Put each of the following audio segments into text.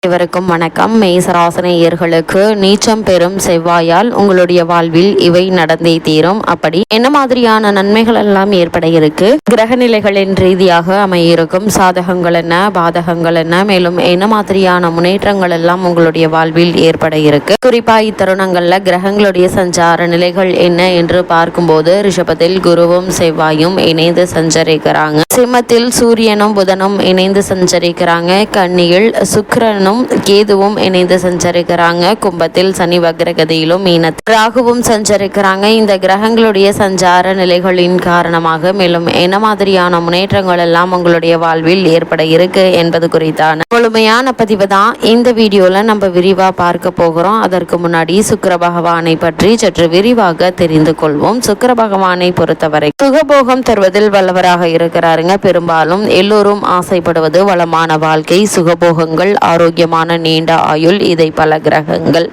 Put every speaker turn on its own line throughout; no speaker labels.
அனைவருக்கும் வணக்கம். மேசராசினியர்களுக்கு நீச்சம் பெறும் செவ்வாயால் உங்களுடைய வாழ்வில் இவை நடந்தே தீரும். அப்படி என்ன மாதிரியான நன்மைகள் எல்லாம் ஏற்பட இருக்கு, கிரக நிலைகளின் ரீதியாக அமையிருக்கும் சாதகங்கள் என்ன, பாதகங்கள் என்ன, மேலும் என்ன மாதிரியான முன்னேற்றங்கள் எல்லாம் உங்களுடைய வாழ்வில் ஏற்பட இருக்கு, குறிப்பா இத்தருணங்கள்ல கிரகங்களுடைய சஞ்சார நிலைகள் என்ன என்று பார்க்கும்போது, ரிஷபத்தில் குருவும் செவ்வாயும் இணைந்து சஞ்சரிக்கிறாங்க. சிம்மத்தில் சூரியனும் புதனும் இணைந்து சஞ்சரிக்கிறாங்க. கன்னியில் சுக்கிரனும் கேதுவும் இணைந்து சஞ்சரிக்கிறாங்க. கும்பத்தில் சனி வக்ரகதியிலும் மீனத்தில் ராகுவும் சஞ்சரிக்கிறாங்க. இந்த கிரகங்களுடைய சஞ்சார நிலைகளின் காரணமாக மேலும் என்ன மாதிரியான முன்னேற்றங்கள் எல்லாம் உங்களுடைய வாழ்வில் ஏற்பட இருக்கு என்பது குறித்தான முழுமையான பதிவு தான் இந்த வீடியோல நம்ம விரிவா பார்க்க போகிறோம். அதற்கு முன்னாடி சுக்கிர பகவானை பற்றி சற்று விரிவாக தெரிந்து கொள்வோம். சுக்கிர பகவானை பொறுத்தவரை சுகபோகம் தருவதில் வல்லவராக இருக்கிறாருங்க. பெரும்பாலும் எல்லோரும் ஆசைப்படுவது வளமான வாழ்க்கை, சுகபோகங்கள், ஆரோக்கியமான நீண்ட ஆயுள். இதை பல கிரகங்கள்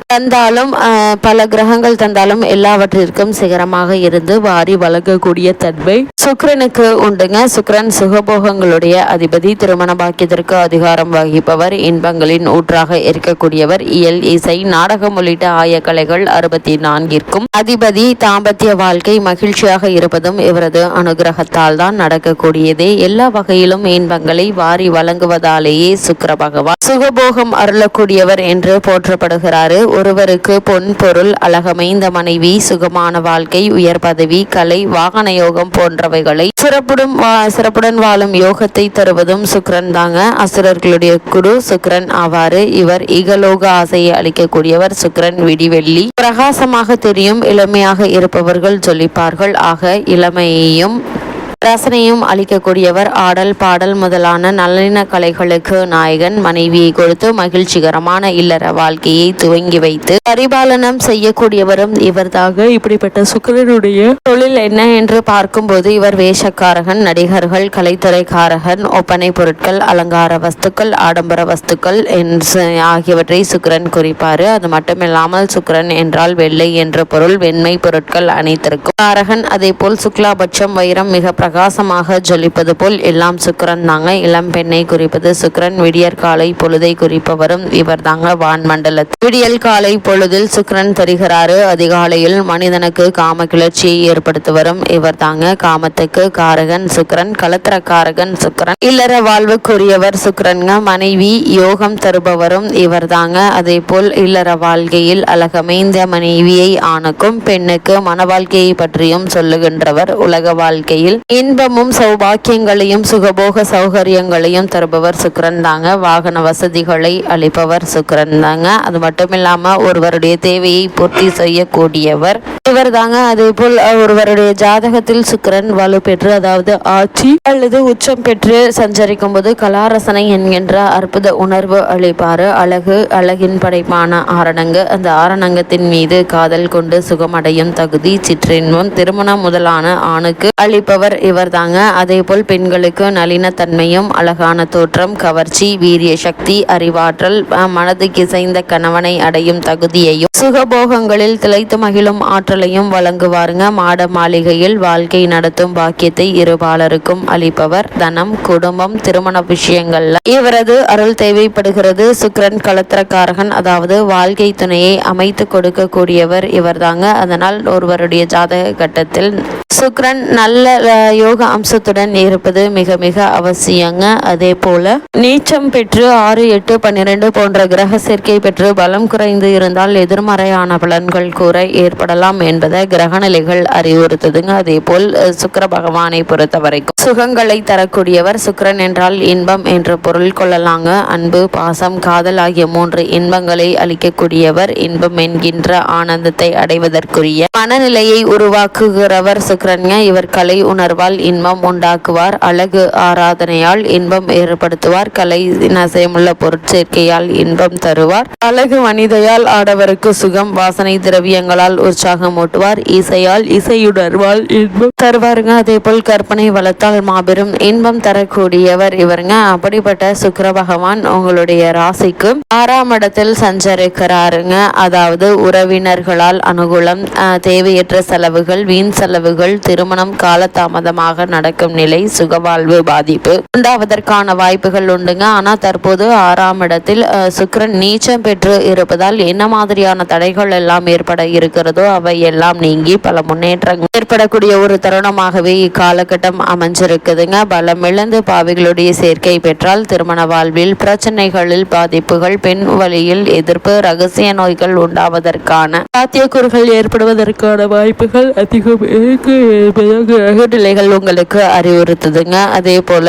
தந்தாலும் எல்லாவற்றிற்கும் சிகரமாக இருந்து வாரி வழங்கக்கூடிய தன்மை சுக்கிரனுக்கு உண்டுங்க. சுக்கிரன் சுகபோகங்களுடைய அதிபதி, திருமண பாக்கியத்திற்கு அதிகாரம் வகிப்பவர், இன்பங்களின் ஊற்றாக இருக்கக்கூடியவர், இயல், இசை, நாடகம் உள்ளிட்ட ஆயக்கலைகள் 64ற்கும் அதிபதி. தாம்பத்திய வாழ்க்கை மகிழ்ச்சியாக இருப்பதும் இவரது அனுகிரகத்தால் தான் நடக்கக்கூடியதே. எல்லா வகையிலும் இன்பங்களை வாரி வழங்குவதாலேயே சுக்கிர பகவான் சுகபோகம் அருளக்கூடியவர் என்று போற்றப்படுகிறாரு. ஒருவருக்கு பொன், பொருள், அழகமைந்த மனைவி, சுகமான வாழ்க்கை, உயர் பதவி, கலை, வாகன யோகம் போன்றவைகளை சிறப்புடன் வாழும் யோகத்தை தருவதும் சுக்கிரன் தாங்க. அசுரர்களுடைய குரு சுக்கிரன் ஆவாரு. இவர் இகலோக ஆசையை அளிக்கக்கூடியவர். சுக்கிரன் விடிவெள்ளி பிரகாசமாக தெரியும். இளமையாக இருப்பவர்கள் ஜொலிப்பார்கள். ஆக இளமையையும் ரசனையும் அளிக்கக்கூடியவர். ஆடல், பாடல் முதலான நல்லின கலைகளுக்கு நாயகன். மனைவியை கொடுத்து மகிழ்ச்சிகரமான இல்லற வாழ்க்கையை துவங்கி வைத்து பரிபாலனம் செய்யக்கூடியவரும் இவர்தாக. இப்படிப்பட்ட சுக்கிரனுடைய தொழில் என்ன என்று பார்க்கும்போது, இவர் வேஷக்காரகன், நடிகர்கள், கலைத்துறைக்காரகன், ஒப்பனை பொருட்கள், அலங்கார வஸ்துக்கள், ஆடம்பர வஸ்துக்கள் ஆகியவற்றை சுக்கிரன் குறிப்பாரு. அது மட்டுமில்லாமல் சுக்கிரன் என்றால் வெள்ளை என்ற பொருள். வெண்மை பொருட்கள் அனைத்திற்கும் காரகன். அதே போல் சுக்லாபட்சம், வைரம் மிக பிரகாசமாக ஜொலிப்பது போல் எல்லாம் சுக்கிரன் தாங்க. இளம் பெண்ணை குறிப்பது சுக்கிரன். விடியற் காலை பொழுதை குறிப்பவரும் இவர் தாங்க. வான் மண்டலத்தில் விடியல் காலை பொழுதில் சுக்கிரன் தருகிறாரு. அதிகாலையில் மனிதனுக்கு காம கிளர்ச்சியை ஏற்படுத்துவரும் இவர் தாங்க. காமத்துக்கு காரகன் சுக்கிரன், கலத்திரக்காரகன் சுக்கிரன், இல்லற வாழ்வுக்குரியவர் சுக்கிரன்க. மனைவி யோகம் தருபவரும் இவர் தாங்க. அதே போல் இல்லற வாழ்க்கையில் அழகமைந்த மனைவியை ஆணுக்கும் பெண்ணுக்கு மன வாழ்க்கையை பற்றியும் சொல்லுகின்றவர். உலக வாழ்க்கையில் இன்பமும் சௌபாக்கியங்களையும் சுகபோக சௌகரியங்களையும் தருபவர் சுக்கிரன் தாங்க. வாகன வசதிகளை அளிப்பவர் சுக்கிரன் தாங்க. அது மட்டும் இல்லாம ஒருவருடைய தேவையை பூர்த்தி செய்யக்கூடியவர் இவர் தாங்க. அதே போல் ஒருவருடைய ஜாதகத்தில் சுக்கிரன் வலு பெற்று, அதாவது ஆட்சி அல்லது உச்சம் பெற்று சஞ்சரிக்கும் போது கலாரசனை என்கின்ற அற்புத உணர்வு அளிப்பாரு. அழகின் படைப்பான ஆரணங்கு. அந்த ஆரணங்கத்தின் மீது காதல் கொண்டு சுகமடையும் தகுதி, சிற்றின்பம், திருமணம் முதலான ஆணுக்கு அளிப்பவர் இவர் தாங்க. அதே போல் பெண்களுக்கு நளினத்தன்மையும், அழகான தோற்றம், கவர்ச்சி, வீரிய சக்தி, அறிவாற்றல், மனதுக்கு இசைந்த கணவனை அடையும் தகுதியையும், சுகபோகங்களில் திளைத்து மகிழும் ஆற்றலையும் வழங்குவாருங்க. மாட மாளிகையில் வாழ்க்கை நடத்தும் பாக்கியத்தை இருபாலருக்கும் அளிப்பவர். தனம், குடும்பம், திருமண விஷயங்கள்ல இவரது அருள் தேவைப்படுகிறது. சுக்கிரன் கலத்திரக்காரகன், அதாவது வாழ்க்கை துணையை அமைத்து கொடுக்கக்கூடியவர் இவர் தாங்க. அதனால் ஒருவருடைய ஜாதக கட்டத்தில் சுக்கிரன் நல்ல யோக அம்சத்துடன் இருப்பது மிக மிக அவசியங்க. அதே போல நீச்சம் பெற்று 6, 8, 12 போன்ற கிரக சேர்க்கை பெற்று பலம் குறைந்து இருந்தால் எதிர்மறையான பலன்கள் கூற ஏற்படலாம் என்பதை கிரகநிலைகள் அறிவுறுத்துதுங்க. அதே போல் சுக்கிர பகவானை பொறுத்த வரைக்கும் சுகங்களை தரக்கூடியவர். சுக்கிரன் என்றால் இன்பம் என்று பொருள் கொள்ளலாங்க. அன்பு, பாசம், காதல் ஆகிய 3 இன்பங்களை அளிக்கக்கூடியவர். இன்பம் என்கின்ற ஆனந்தத்தை அடைவதற்குரிய மனநிலையை உருவாக்குகிறவர் சுக்கிரன். இவர் கலை உணர்வால் இன்பம் உண்டாக்குவார். அழகு ஆராதனையால் இன்பம் ஏற்படுத்துவார். கலை நசையமுள்ள பொருட்சேர்க்கையால் இன்பம் தருவார். அழகு மனிதையால் ஆடவருக்கு சுகம், வாசனை திரவியங்களால் உற்சாகம் ஊட்டுவார். இசையால் இசையுணர்வால் இன்பம் தருவாருங்க. அதே போல் கற்பனை வளத்தால் மாபெரும் இன்பம் தரக்கூடியவர் இவருங்க. அப்படிப்பட்ட சுக்கிர பகவான் உங்களுடைய ராசிக்கு 6ஆம் இடத்தில் சஞ்சரிக்கிறாருங்க. அதாவது உறவினர்களால் அனுகூலம், தேவையற்ற செலவுகள், வீண் செலவுகள், திருமணம் காலதாமதமாக தாமதமாக நடக்கும் நிலை, சுகவாழ்வு பாதிப்பு உண்டாவதற்கான வாய்ப்புகள் உண்டுங்க. ஆனா தற்போது 6ஆம் இடத்தில் சுக்கிரன் நீச்சம் பெற்று இருப்பதால் என்ன மாதிரியான தடைகள் எல்லாம் ஏற்பட இருக்கிறதோ அவை எல்லாம் நீங்கி பல முன்னேற்றங்கள் ஏற்படக்கூடிய ஒரு தருணமாகவே இக்காலகட்டம் அமைஞ்சிருக்குதுங்க. பலம் இழந்து பாவிகளுடைய சேர்க்கை பெற்றால் திருமண வாழ்வில் பிரச்சனைகளில் பாதிப்புகள், பெண் வழியில் எதிர்ப்பு, ரகசிய நோய்கள் உண்டாவதற்கான சாத்தியக்கூறுகள் ஏற்படுவதற்கான வாய்ப்புகள் அதிகம் இருக்கு என்பதாக நிலைகள் உங்களுக்கு அறிவுறுத்துதுங்க. அதே போல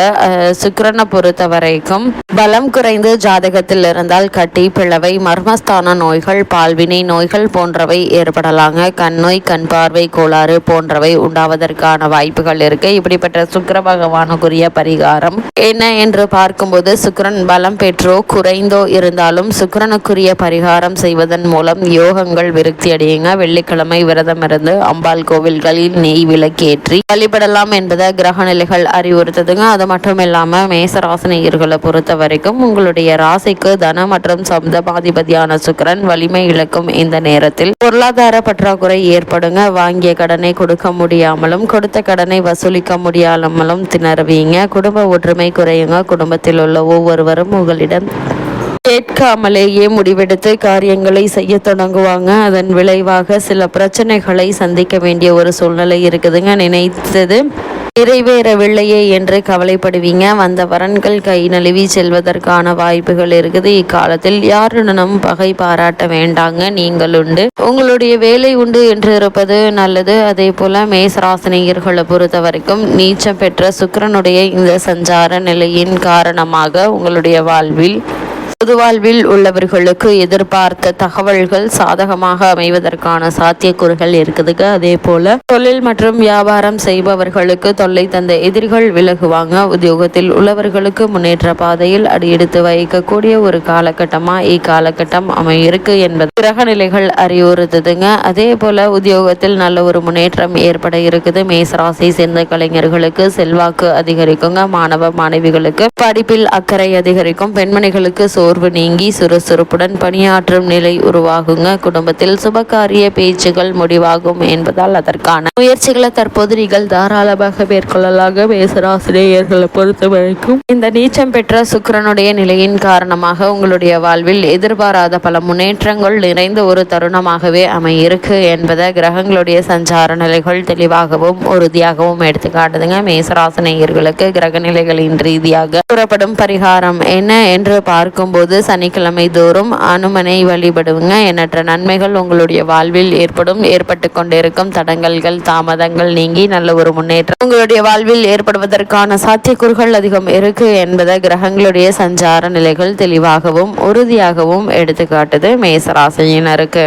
சுக்கிரனை பொறுத்த வரைக்கும் பலம் குறைந்து ஜாதகத்தில் இருந்தால் கட்டி, பிளவை, மர்மஸ்தான நோய்கள், பால்வினை நோய்கள் போன்றவை ஏற்படலாங்க. கண் நோய், கண் பார்வை கோளாறு போன்றவை உண்டாவதற்கான வாய்ப்புகள் இருக்கு. இப்படிப்பட்ட சுக்கிர பகவானுக்குரிய பரிகாரம் என்ன என்று பார்க்கும்போது, சுக்கிரன் பலம் பெற்றோ குறைந்தோ இருந்தாலும் சுக்கிரனுக்குரிய பரிகாரம் செய்வதன் மூலம் யோகங்கள் விருத்தி அடையுங்க. வெள்ளிக்கிழமை விரதம் இருந்து அம்பாள் கோவில்களில் நெய் விளக்கேற்றி வழிபடலாம் என்பதை கிரக நிலைகள் அறிவுறுத்துதுங்க. அது மட்டும் இல்லாம மேசராசினியர்களை பொறுத்த வரைக்கும் உங்களுடைய ராசிக்கு தன மற்றும் சப்தமாதிபதியான சுக்கிரன் வலிமை இழக்கும் இந்த நேரத்தில் பொருளாதார பற்றாக்குறை ஏற்படுங்க. வாங்கிய கடனை கொடுக்க முடியாமலும் கொடுத்த கடனை வசூலிக்க முடியாமலும் திணறுவீங்க. குடும்ப ஒற்றுமை குறையுங்க. குடும்பத்தில் உள்ள ஒவ்வொருவரும் உங்களிடம் கேட்காமலேயே முடிவெடுத்து காரியங்களை செய்ய தொடங்குவாங்க. அதன் விளைவாக சில பிரச்சனைகளை சந்திக்க வேண்டிய ஒரு சூழ்நிலை இருக்குதுங்க. நினைத்தது நிறைவேறவில்லையே என்று கவலைப்படுவீங்க. வந்த வரன்கள் கை நழுவி செல்வதற்கான வாய்ப்புகள் இருக்குது. இக்காலத்தில் யாருடனும் பகை பாராட்ட வேண்டாங்க. நீங்கள் உண்டு, உங்களுடைய வேலை உண்டு என்று இருப்பது நல்லது. அதே போல மேசராசினியர்களை பொறுத்த வரைக்கும் நீச்சம் பெற்ற சுக்கிரனுடைய இந்த சஞ்சார நிலையின் காரணமாக உங்களுடைய பொது வாழ்வில் உள்ளவர்களுக்கு எதிர்பார்த்த தகவல்கள் சாதகமாக அமைவதற்கான சாத்தியக்கூறுகள் இருக்குதுங்க. அதே போல தொழில் மற்றும் வியாபாரம் செய்பவர்களுக்கு தொல்லை தந்த எதிரிகள் விலகுவாங்க. உத்தியோகத்தில் உள்ளவர்களுக்கு முன்னேற்ற பாதையில் அடியெடுத்து வைக்கக்கூடிய ஒரு காலகட்டமா இக்காலகட்டம் அமையிருக்கு என்பது கிரக நிலைகள் அறிவுறுத்துதுங்க. அதே போல உத்தியோகத்தில் நல்ல ஒரு முன்னேற்றம் ஏற்பட இருக்குது. மேசராசியை சேர்ந்த கலைஞர்களுக்கு செல்வாக்கு அதிகரிக்குங்க. மாணவ மாணவிகளுக்கு படிப்பில் அக்கறை அதிகரிக்கும். பெண்மணிகளுக்கு சோர்வு நீங்கி சுறுசுறுப்புடன் பணியாற்றும் நிலை உருவாகுங்க. குடும்பத்தில் சுபகாரிய பேச்சுகள் முடிவாகும் என்பதால் அதற்கான முயற்சிகளை தற்போது நீங்கள் தாராளமாக மேற்கொள்ளலாக. மேசராசினியர்களை பொறுத்த வரைக்கும் இந்த நீச்சம் பெற்ற சுக்கிரனுடைய நிலையின் காரணமாக உங்களுடைய வாழ்வில் எதிர்பாராத பல முன்னேற்றங்கள் நிறைந்த ஒரு தருணமாகவே அமையிருக்கு என்பதை கிரகங்களுடைய சஞ்சார நிலைகள் தெளிவாகவும் உறுதியாகவும் எடுத்துக்காட்டுதுங்க. மேசராசினியர்களுக்கு கிரக நிலைகளின் ரீதியாக கூறப்படும் பரிகாரம் என்ன என்று பார்க்கும்போது, சனிக்கிழமை தோறும் அனுமனை வழிபடுங்க. எண்ணற்ற நன்மைகள் உங்களுடைய வாழ்வில் ஏற்பட்டு கொண்டிருக்கும் தடங்கல்கள், தாமதங்கள் நீங்கி நல்ல ஒரு முன்னேற்றம் உங்களுடைய வாழ்வில் ஏற்படுவதற்கான சாத்தியக்கூறுகள் அதிகம் இருக்கு என்பதை கிரகங்களுடைய சஞ்சார நிலைகள் தெளிவாகவும் உறுதியாகவும் எடுத்துக்காட்டுது மேசராசியினருக்கு.